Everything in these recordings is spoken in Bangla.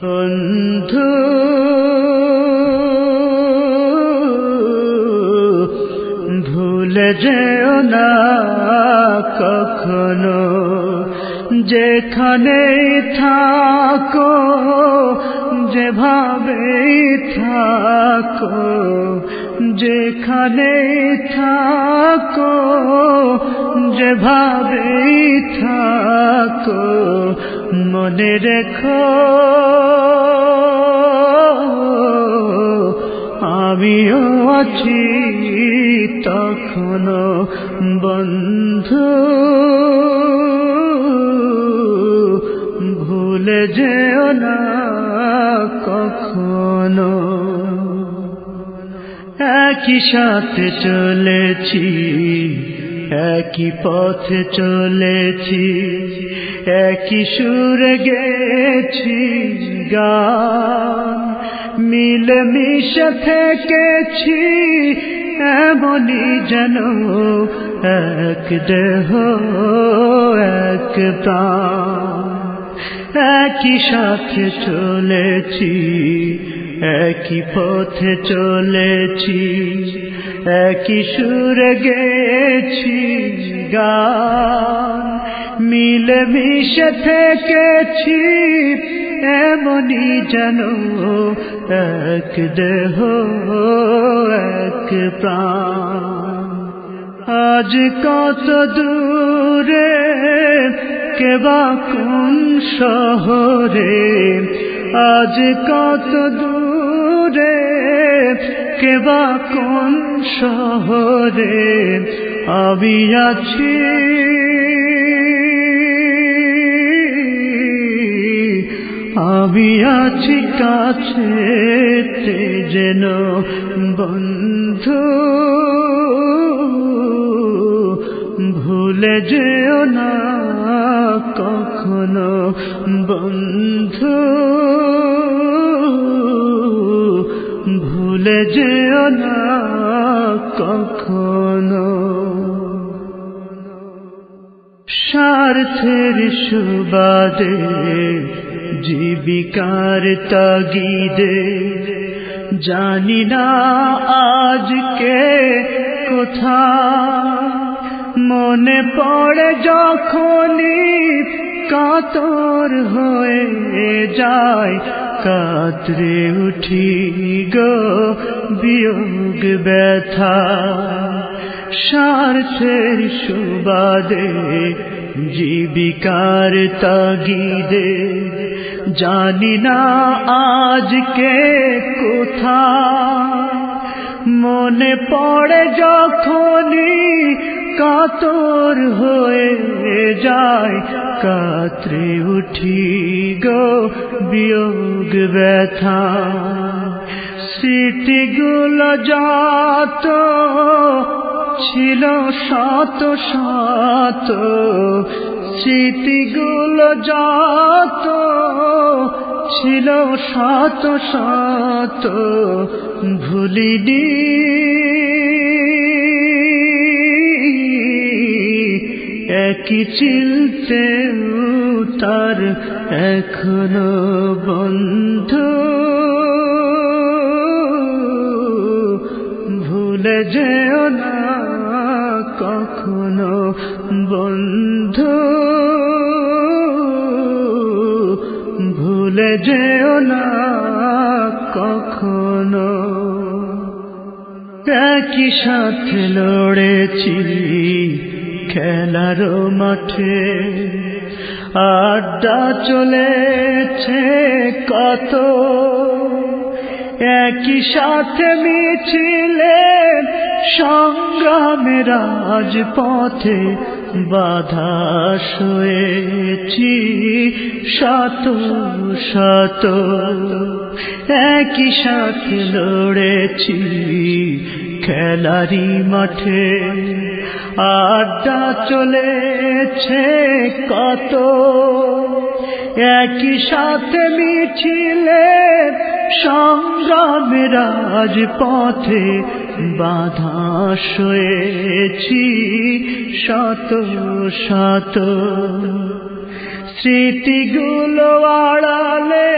বন্ধু ভুলে যেও না কখনো, যেখানে থাকো যেভাবে থাকো, যেখানে থাকো যেভাবে থাকো, মনে রেখো আমিও আছি তখনো। বন্ধু ভুলে যেও না কখনো। একই সাথে চলেছি, একই পথে চলেছি, একই সুরে গেছি গান, মিলেমিশে থেকেছি এমনি যেন এক দেহ এক প্রাণ। একই সাথে চলেছি, একই পথে চলেছি, একই সুরে গেছি গান, মিলেমিশে থেকেছি এমনি যেন এক দেহ এক প্রাণ। আজ কত দূরে কেবা কোন শহরে, আজ কত দূরে কেবা কোন শহরে আমি আছি, আমি আছি কাছেতে যেন। বন্ধু ভুলে যেও না কখনো, বন্ধু ভুলে যেও না কখনো। স্বার্থের সুবাদে জীবিকার তাগিদে জানি না আজকে কোথায়, মনে পড়ে যখনই কাতর হয়ে যায়, কাতরে উঠি গো বিয়োগ ব্যথা। স্বার্থের সুবাদে জীবিকার তাগিদে জানি না আজকে কোথায়, মনে পড়ে যখনই কাতর হয়ে যায়, কাতরে উঠি গো বিয়োগ ব্যথা। স্মৃতিগুলো যত ছিল শত শত, স্মৃতিগুলো যত ছিল শত শত, ভুলিনি একই চিলতে তার এখনো। বন্ধু ভুলে যেও না কখনো, বন্ধু ভুলে যেও না কখনো। একই সাথে লড়েছি খেলার মাঠে, আড্ডা চলেছে কত, একই সাথে মিছিলে সংগ্রামে রাজপথে বাধা সয়েছি শত শত। একই সাথে লড়েছি খেলারি মাঠে, আড্ডা চলেছে কত, একই সাথে মিছিলে সংগ্রামে রাজপথে বাধা সয়েছি শত শত। স্মৃতিগুলো আড়ালে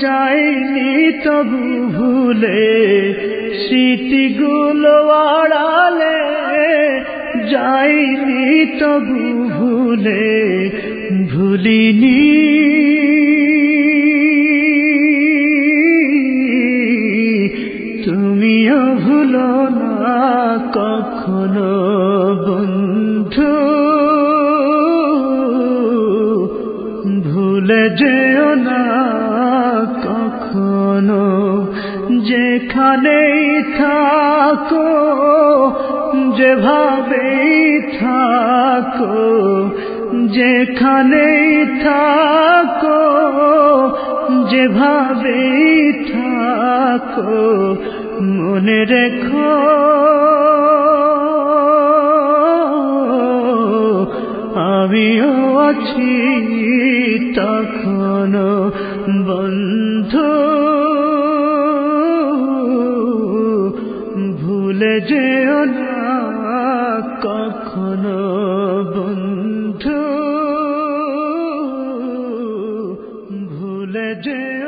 যাইনি তবু ভুলে, স্মৃতিগুলো আড়ালে যাইনি তবু ভুলে, ভুলিনি তুমিও ভুলো না কখনো বন্ধু, ভুলে যেও না কখনো। যেখানেই থাকো, যেভাবেই থাকো, যেখানেই থাকো, যেভাবেই থাকো, মনে রেখো আমিও আছি তখনো বন্ধু, ভুলে যেও না কখনো বন্ধু, ভুলে যেও